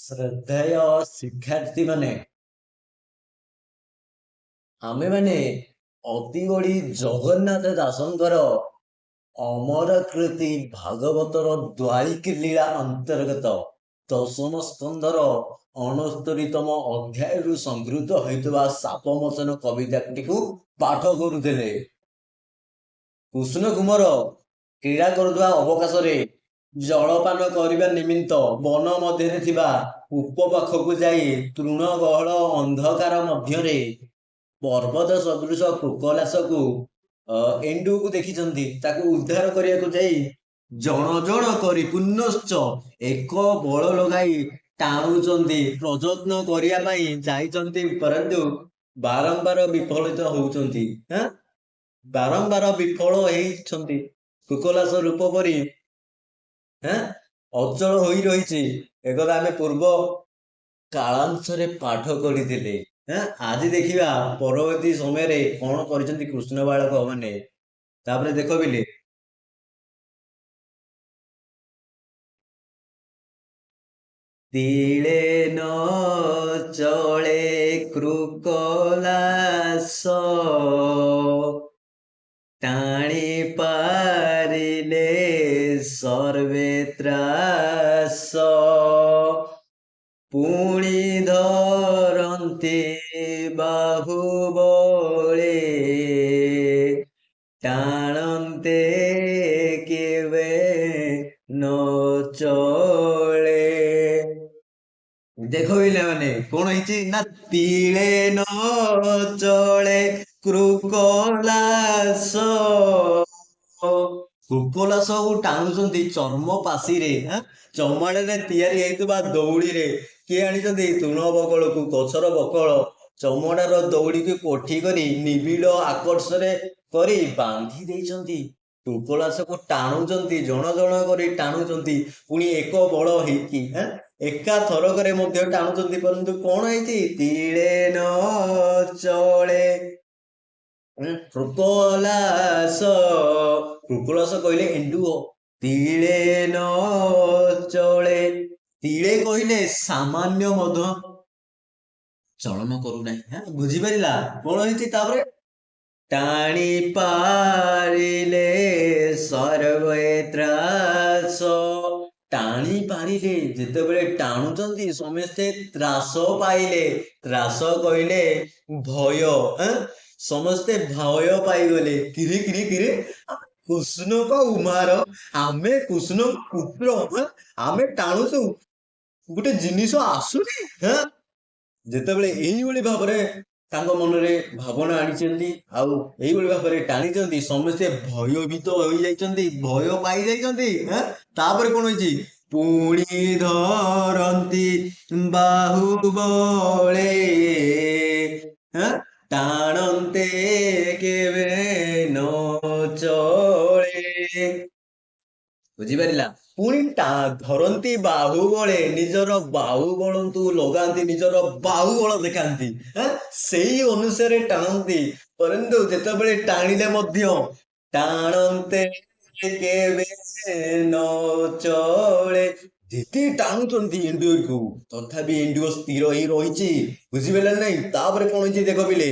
ଶ୍ରଦ୍ଧେୟ ଶିକ୍ଷାର୍ଥୀ ମାନେ ଆମେ ମାନେ ଅତି ବଡ଼ି ଜଗନ୍ନାଥ ଦାସଙ୍କର ଅମର କୃତି ଭାଗବତର ଦ୍ୱାରିକ ଲୀଳା ଅନ୍ତର୍ଗତ ଦଶମ ସ୍କନ୍ଧର 69ତମ ଅଧ୍ୟାୟରୁ ସଂଗୃହୀତ ହୋଇଥିବା ସାପମୋଚନ କବିତାଟିକୁ ପାଠ କରୁଥିଲେ। କୃଷ୍ଣ କୁମାର କ୍ରୀଡ଼ା କରୁଥିବା ଅବକାଶରେ ଜଳପାନ କରିବା ନିମିତ୍ତ ବନ ମଧ୍ୟରେ ଥିବା କୂପ ପାଖକୁ ଯାଇ ତୃଣବହଳ ଅନ୍ଧକାର ମଧ୍ୟରେ ପର୍ବତ ସଦୃଶ କୃକଲାସକୁ ଏଣ୍ଡୁକୁ ଦେଖିଛନ୍ତି। ତାକୁ ଉଦ୍ଧାର କରିବାକୁ ଯାଇ ଜଣ ଜଣ କରି ପୁନଶ୍ଚ ଏକ ବଳ ଲଗାଇ ଟାଣୁଛନ୍ତି। ପ୍ରଯତ୍ନ କରିବା ପାଇଁ ଯାଇଛନ୍ତି, ପରନ୍ତୁ ବାରମ୍ବାର ବିଫଳିତ ହଉଛନ୍ତି। ବାରମ୍ବାର ବିଫଳ ହେଇଛନ୍ତି। କୃକଲାସ ରୂପ ପରି ଅଚଳ ହୋଇ ରହିଛି। ଏକଥା ଆମେ ପୂର୍ବ କାଳାଂଶରେ ପାଠ କରିଥିଲେ। ଆଜି ଦେଖିବା ପରବର୍ତ୍ତୀ ସମୟରେ କଣ କରିଛନ୍ତି କୃଷ୍ଣ ବାଳକ ମାନେ। ତାପରେ ଦେଖ ବିଲେ, ତିଳେ ନ ଚଳେ କୃକଲାସ, ଟାଣି ପାରିଲେ ସର୍ବେ ତ୍ରାସ। ପୁଣି ଧରନ୍ତି ବାହୁବଳେ, ଟାଣନ୍ତେ କେବେ ନ ଚଳେ। ଦେଖ ପିଲାମାନେ, କଣ ହେଇଛି ନା ତିଳେ ନ ଚଳେ କୃକଲାସ। କୃକଲାସକୁ ଟାଣୁଛନ୍ତି ଚର୍ମ ପାଶିରେ, ଚମଡ଼ାରେ ତିଆରି ହେଇଥିବା ଦଉଡ଼ିରେ। କିଏ ଆଣିଛନ୍ତି? ତୃଣ ବକଳକୁ, ଗଛର ବକଳ ଚମଡ଼ାର ଦଉଡ଼ିକୁ କୋଠି କରି ନିବିଡ଼ ଆକର୍ଷରେ କରି ବାନ୍ଧି ଦେଇଛନ୍ତି। କୃକଲାସକୁ ଟାଣୁଛନ୍ତି, ଜଣ ଜଣ କରି ଟାଣୁଛନ୍ତି। ପୁଣି ଏକ ବଳ ହେଇକି ଏକା ଥରକରେ ମଧ୍ୟ ଟାଣୁଛନ୍ତି। ପରନ୍ତୁ କଣ ହେଇଛି? ତିଳେ ନ ଚଳେ କୃକଲାସ। କୃକଲାସ କହିଲେ ଏଣ୍ଡୁଅ। ତିଳେ ନ ଚଳେ, ତିଳେ କହିଲେ ସାମାନ୍ୟ ମଧ୍ୟ ଚଳନ କରୁନାହିଁ। ବୁଝିପାରିଲା କଣ ହେଇଛି? ତାପରେ ଟାଣି ପାରିଲେ ସର୍ବେ ତ୍ରାସ। ଟାଣି ପାରିଲେ, ଯେତେବେଳେ ଟାଣୁଛନ୍ତି ସମସ୍ତେ ତ୍ରାସ ପାଇଲେ। ତ୍ରାସ କହିଲେ ଭୟ। ସମସ୍ତେ ଭୟ ପାଇଗଲେ। କିରେ କିରେ କିରେ, କୃଷ୍ଣଙ୍କ ଉମାର, ଆମେ କୃଷ୍ଣଙ୍କ ପୁତ୍ର, ଆମେ ଟାଣୁଛୁ, ଗୋଟେ ଜିନିଷ ଆସୁନି। ଯେତେବେଳେ ଏଇଭଳି ଭାବରେ ତାଙ୍କ ମନରେ ଭାବନା ଆଣିଛନ୍ତି, ଆଉ ଏଇଭଳି ଭାବରେ ଟାଣିଛନ୍ତି, ସମସ୍ତେ ଭୟଭୀତ ହୋଇଯାଇଛନ୍ତି, ଭୟ ପାଇଯାଇଛନ୍ତି। ତାପରେ କଣ ହେଇଛି? ପୁଣି ଧରନ୍ତି ବାହୁବଳେ, ଟାଣନ୍ତେ କେବେ ନ ଚଳେ। ବୁଝିପାରିଲା? ପୁଣି ଧରନ୍ତି ବାହୁବଳେ, ନିଜର ବାହୁବଳକୁ ଲଗାନ୍ତି, ନିଜର ବାହୁବଳ ଦେଖାନ୍ତି। ସେଇ ଅନୁସାରେ ଟାଣନ୍ତି। ପରନ୍ତୁ ଯେତେବେଳେ ଟାଣିଲେ ମଧ୍ୟ ଟାଣନ୍ତେ କେବେ ନ ଚଳେ। ଯେତେ ଟାଣୁଛନ୍ତି ଏଣ୍ଡୁଅକୁ, ତଥାପି ଏଣ୍ଡୁଅ ସ୍ଥିର ହେଇ ରହିଛି। ବୁଝିପାରିଲେ ନାଇଁ? ତାପରେ କଣ ହେଇଛି ଦେଖ ପିଲେ,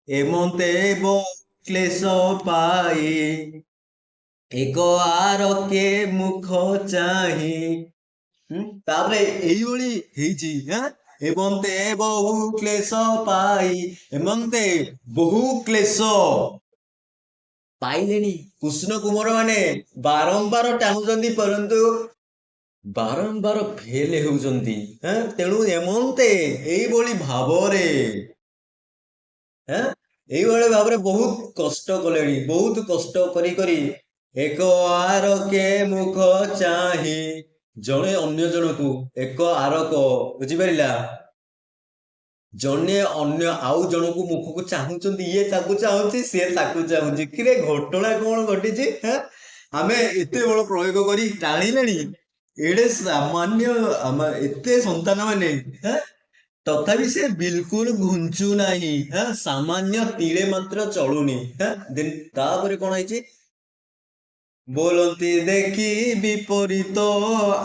ଏମନ୍ତେ କ୍ଲେଶ ପାଇ ଏକ ଆରକେ ମୁଖ ଚାହିଁ। ତାପରେ ଏଇଭଳି ହେଇଛି। ଏମନ୍ତେ ବହୁ କ୍ଲେଶ ପାଇ, ଏମନ୍ତେ ବହୁ କ୍ଲେଶ ପାଇଲେଣି। କୃଷ୍ଣ କୁମାର ମାନେ ବାରମ୍ବାର ଟାଣୁଛନ୍ତି, ପରନ୍ତୁ ବାରମ୍ବାର ଫେଲ ହେଉଛନ୍ତି। ତେଣୁ ଏମନ୍ତେ ଏଇଭଳି ଭାବରେ ଏଇଭଳି ଭାବରେ ବହୁତ କଷ୍ଟ କଲେଣି। ବହୁତ କଷ୍ଟ କରି କରି ଏକ ଆରକେ ମୁଖ ଚାହିଁ, ଜଣେ ଅନ୍ୟ ଜଣକୁ ଏକ ଆରକ। ବୁଝିପାରିଲା? ଜଣେ ଅନ୍ୟ ଆଉ ଜଣକୁ ମୁଖକୁ ଚାହୁଁଛନ୍ତି। ଇଏ ତାକୁ ଚାହୁଁଛି, ସିଏ ତାକୁ ଚାହୁଁଛି। କିରେ ଘଟଣା କଣ ଘଟିଛି? ଆମେ ଏତେ ବଳ ପ୍ରୟୋଗ କରି ଟାଣିଲେଣି, ଏଡେ ସାମାନ୍ୟ ଏତେ ସନ୍ତାନ ମାନେ, ତଥାପି ସେ ବିଲକୁଲ ଘୁଞ୍ଚୁ ନାହିଁ। ସାମାନ୍ୟ ତିଳେ ମାତ୍ର ଚଳୁନି। ତାପରେ କଣ ହେଇଛି? ବୋଲନ୍ତି ଦେଖି ବିପରୀତ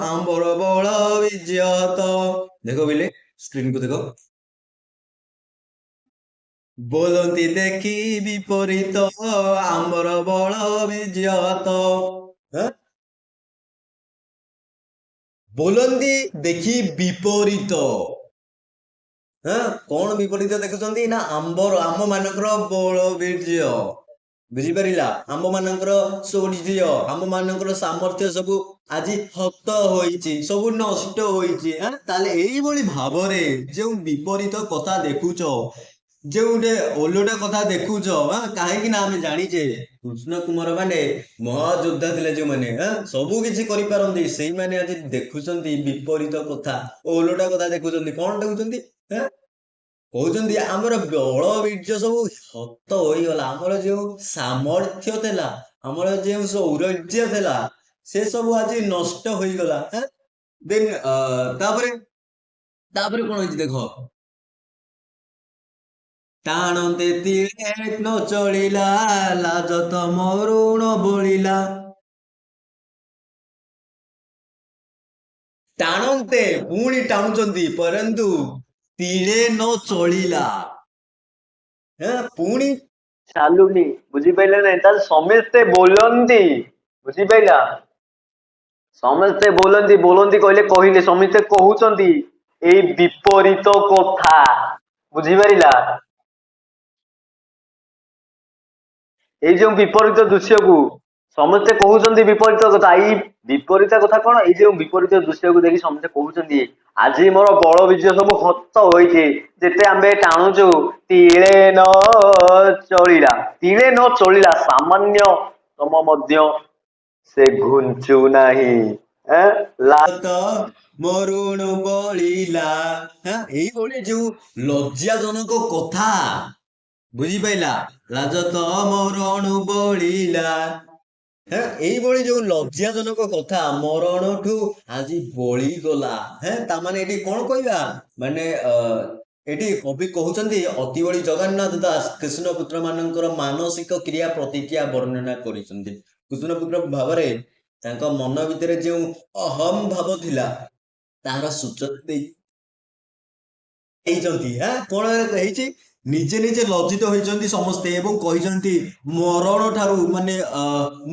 ଆମ୍ବର ବଳ ବିଜୟତ। ଦେଖ ବିଲେ ସ୍କ୍ରିନ୍ କୁ ଦେଖ। ବୋଲନ୍ତି ଦେଖି ବିପରୀତ ଆମ୍ବର ବଳ ବିଜୟତ। ଆଁ? ବୋଲନ୍ତି ଦେଖି ବିପରୀତ। କଣ ବିପରୀତ ଦେଖୁଛନ୍ତି ନା ଆମ ମାନଙ୍କର ବଳ ବୀର୍ଯ୍ୟ। ବୁଝିପାରିଲା? ଆମ ମାନଙ୍କର ସୌର୍ଯ୍ୟ, ଆମ ମାନଙ୍କର ସାମର୍ଥ୍ୟ ସବୁ ଆଜି ହତ ହୋଇଛି, ସବୁ ନଷ୍ଟ ହୋଇଛି। ତାହେଲେ ଏଇଭଳି ଭାବରେ ଯେଉଁ ବିପରୀତ କଥା ଦେଖୁଛ, ଯେଉଁ ଗୋଟେ ଓଲଟା କଥା ଦେଖୁଛ, କାହିଁକି ନା ଆମେ ଜାଣିଛେ କୃଷ୍ଣ କୁମାର ମାନେ ମହାଯୋଦ୍ଧା ଥିଲେ, ଯେଉଁମାନେ ସବୁ କିଛି କରିପାରନ୍ତି, ସେଇମାନେ ଆଜି ଦେଖୁଛନ୍ତି ବିପରୀତ କଥା, ଓଲଟା କଥା ଦେଖୁଛନ୍ତି। କଣ ଦେଖୁଛନ୍ତି? କହୁଛନ୍ତି ଆମର ବଳ ବୀର୍ଯ୍ୟ ସବୁ ହତ ହୋଇଗଲା, ଆମର ଯେଉଁ ସାମର୍ଥ୍ୟ ଥିଲା, ଆମର ଯେଉଁ ସୌରର୍ଯ୍ୟ ଥିଲା, ସେ ସବୁ ଆଜି ନଷ୍ଟ ହୋଇଗଲା। ଦେନ୍ ତାପରେ ତାପରେ କଣ ହେଇଛି ଦେଖ। ଟାଣନ୍ତେ ତୀରେ ନ ଚଳିଲା, ଲାଜ ତମ ଋଣ ବଳିଲା। ଟାଣନ୍ତେ ପୁଣି ଟାଣୁଛନ୍ତି, ପରନ୍ତୁ ତୀରେ ନ ଚଳିଲା। ପୁଣି ଚାଲୁନି। ବୁଝିପାରିଲେ ନାଇଁ? ତାହେଲେ ସମସ୍ତେ ବୋଲନ୍ତି। ବୁଝିପାରିଲା? ସମସ୍ତେ ବୋଲନ୍ତି। ବୋଲନ୍ତି କହିଲେ ସମସ୍ତେ କହୁଛନ୍ତି ଏଇ ବିପରୀତ କଥା। ବୁଝିପାରିଲା? ଏଇ ଯୋଉ ବିପରୀତ ଦୃଶ୍ୟକୁ ସମସ୍ତେ କହୁଛନ୍ତି ବିପରୀତ କଥା। ଏଇ ବିପରୀତ କଥା କଣ? ଏଇ ଯୋଉ ବିପରୀତ ଦୃଶ୍ୟକୁ ଦେଖି ସମସ୍ତେ କହୁଛନ୍ତି ଆଜି ମୋର ବଳ ବୀର୍ଯ୍ୟ ସବୁ ହତ ହୋଇଛି, ଯେତେ ଆମ୍ଭେ ଟାଣୁଛୁ ତିଳେ ନ ଚଳିଲା। ତିଳେ ନ ଚଳିଲା, ସାମାନ୍ୟ ତମ ମଧ୍ୟ ସେ ଘୁଞ୍ଚୁ ନାହିଁ। ଲାତ ମରୁଣ ବଳିଲା। ଏଇଭଳି ଯୋଉ ଲଜ୍ଜାଜନକ କଥା, ବୁଝିପାଇଲା? ଲାଜ ତ ମରଣ ବଳିଲା। ଏଇଭଳି ଯୋଉ ଲଜ୍ଜାଜନକ କଥା ମରଣଠୁ ଆଜି ବଳିଗଲା। ତାମାନେ ଏଠି କଣ କହିବା? ମାନେ ଏଠି କବି କହୁଛନ୍ତି ଅତିବଳି ଜଗନ୍ନାଥ ଦାସ କୃଷ୍ଣ ପୁତ୍ର ମାନଙ୍କର ମାନସିକ କ୍ରିୟା ପ୍ରତିକ୍ରିୟା ବର୍ଣ୍ଣନା କରିଛନ୍ତି। କୃଷ୍ଣ ପୁତ୍ର ଭାବରେ ତାଙ୍କ ମନ ଭିତରେ ଯେଉଁ ଅହମ୍ ଭାବ ଥିଲା, ତାହାର ସୂଚନା ଦେଇଛନ୍ତି। କଣ ହେଇଛି? ନିଜେ ନିଜେ ଲଜ୍ଜିତ ହୋଇଛନ୍ତି ସମସ୍ତେ ଏବଂ କହିଛନ୍ତି ମରଣ ଠାରୁ ମାନେ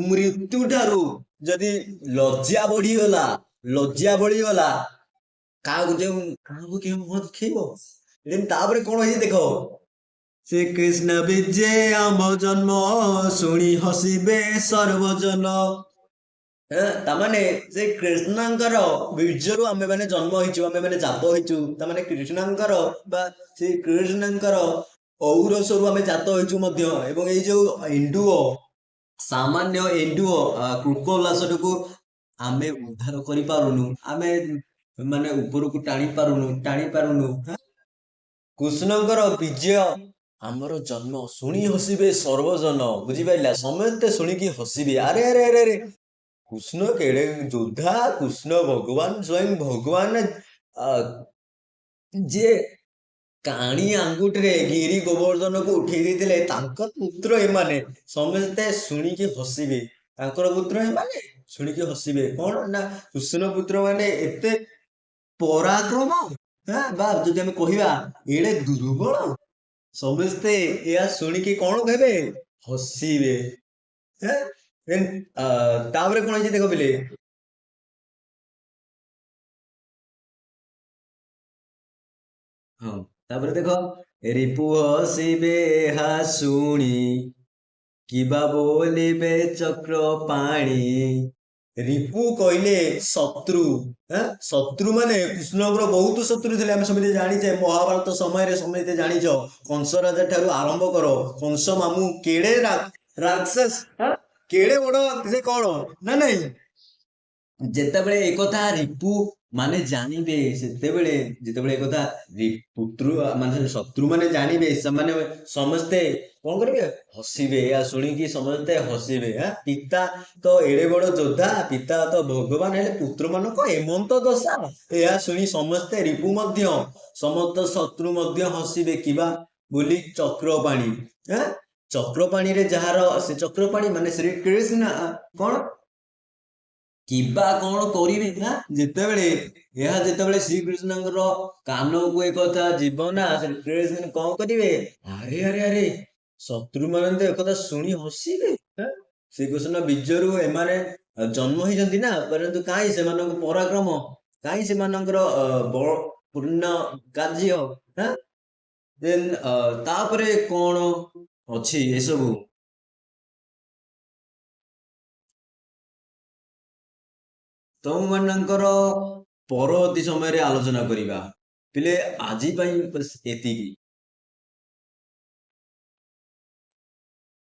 ମୃତ୍ୟୁ ଠାରୁ ଯଦି ଲଜ୍ଜା ବଢିଗଲା, ଲଜ୍ଜା ବଢିଗଲା, କାହାକୁ କେଉଁ ମୁହଁ ଦେଖେଇବ? ତାପରେ କଣ ହେଇଛି ଦେଖ। ଶ୍ରୀକୃଷ୍ଣ ବିଜେ ଆମ ଜନ୍ମ, ଶୁଣି ହସିବେ ସର୍ବଜନ। ତାମାନେ ସେ କୃଷ୍ଣଙ୍କର ବୀର୍ଯ୍ୟରୁ ଆମେ ମାନେ ଜନ୍ମ ହେଇଛୁ, ଆମେ ମାନେ ଜାତ ହେଇଛୁ। ତାମାନେ କୃଷ୍ଣଙ୍କର ବା ସେ କୃଷ୍ଣଙ୍କର ଔରସରୁ ଆମେ ଜାତ ହେଇଛୁ ମଧ୍ୟ। ଏବଂ ଏଇ ଯୋଉ ଏଣ୍ଡୁଅ, ସାମାନ୍ୟ ଏଣ୍ଡୁଅ କୃପଲାସଟାକୁ ଆମେ ଉଦ୍ଧାର କରିପାରୁନୁ, ଆମେ ମାନେ ଉପରକୁ ଟାଣି ପାରୁନୁ। କୃଷ୍ଣଙ୍କର ବିଜୟ ଆମର ଜନ୍ମ, ଶୁଣି ହସିବେ ସର୍ବଜନ। ବୁଝିପାରିଲା? ସମସ୍ତେ ଶୁଣିକି ହସିବେ, ଆରେ ଆରେ ଆରେ ଆରେ କୃଷ୍ଣ କେଡେ ଯୋଦ୍ଧା, କୃଷ୍ଣ ଭଗବାନ, ସ୍ୱୟଂ ଭଗବାନ ଯିଏ କାଣି ଆଙ୍ଗୁଠିରେ ଗିରି ଗୋବର୍ଦ୍ଧନକୁ ଉଠେଇ ଦେଇଥିଲେ, ତାଙ୍କ ପୁତ୍ର ଏମାନେ। ସମସ୍ତେ ଶୁଣିକି ହସିବେ, ତାଙ୍କର ପୁତ୍ର ଏମାନେ ଶୁଣିକି ହସିବେ। କଣ ନା କୃଷ୍ଣ ପୁତ୍ର ମାନେ ଏତେ ପରାକ୍ରମ, ବା ଯଦି ଆମେ କହିବା ଏଡେ ଦୁର୍ବଳ, ସମସ୍ତେ ଏହା ଶୁଣିକି କଣ କହିବେ? ହସିବେ। ତାପରେ କଣ ହେଇଛି ଦେଖ ପିଲେ। ହଁ, ତାପରେ ଦେଖ, ରିପୁ ହସିବେ ଏହା ଶୁଣି, କିବା ବୋଲିବେ ଚକ୍ର ପାଣି। ରିପୁ କହିଲେ ଶତ୍ରୁ। ଶତ୍ରୁ ମାନେ କୃଷ୍ଣଙ୍କର ବହୁତ ଶତ୍ରୁ ଥିଲେ, ଆମେ ସମସ୍ତେ ଜାଣିଛେ। ମହାଭାରତ ସମୟରେ ସମସ୍ତେ ଜାଣିଛ, କଂସ ରାଜା ଠାରୁ ଆରମ୍ଭ କର, କଂସ ମାମୁଁ କେଡେ ରାକ୍ଷସ, କେଡେ ବଡ ସେ କଣ ନା ନାଇଁ। ଯେତେବେଳେ ଏକଥା ରିପୁ ମାନେ ଜାଣିବେ, ଯେତେବେଳେ ଏକଥା ମାନେ ଶତ୍ରୁ ମାନେ ଜାଣିବେ, ସେମାନେ ସମସ୍ତେ କଣ କରିବେ? ହସିବେ। ଏହା ଶୁଣିକି ସମସ୍ତେ ହସିବେ। ପିତା ତ ଏଡେ ବଡ ଯୋଦ୍ଧା, ପିତା ତ ଭଗବାନ, ହେଲେ ପୁତ୍ର ମାନଙ୍କ ଏମନ୍ତ ଦଶା। ଏହା ଶୁଣି ସମସ୍ତେ, ରିପୁ ମଧ୍ୟ, ସମସ୍ତ ଶତ୍ରୁ ମଧ୍ୟ ହସିବେ, କିବା ବୋଲି ଚକ୍ର ପାଣି। ଚକ୍ରପାଣିରେ ଯାହାର ସେ ଚକ୍ରପାଣି ମାନେ ଶ୍ରୀକୃଷ୍ଣ କଣ କିବା କଣ କରିବେ ନା ଯେତେବେଳେ ଶ୍ରୀକୃଷ୍ଣଙ୍କର କାନକୁ ଏ କଥା ଯିବ ନା ଶ୍ରୀକୃଷ୍ଣ କଣ କରିବେ? ଆରେ ଆରେ ଆରେ ଶତ୍ରୁ ମାନେ ତ ଏକଥା ଶୁଣି ହସିବେ। ଶ୍ରୀକୃଷ୍ଣ ବିଜୟରୁ ଏମାନେ ଜନ୍ମ ହେଇଛନ୍ତି ନା, ପରନ୍ତୁ କାହିଁ ସେମାନଙ୍କ ପରାକ୍ରମ, କାହିଁ ସେମାନଙ୍କର ପୂର୍ଣ୍ଣ କାର୍ଯ୍ୟ। ଦେନ୍ ତାପରେ କଣ ଅଛି ଏସବୁ ତମମାନଙ୍କର ପରବର୍ତ୍ତୀ ସମୟରେ ଆଲୋଚନା କରିବା। ପିଲେ ଆଜି ପାଇଁ ବାସ୍ ଏତିକି।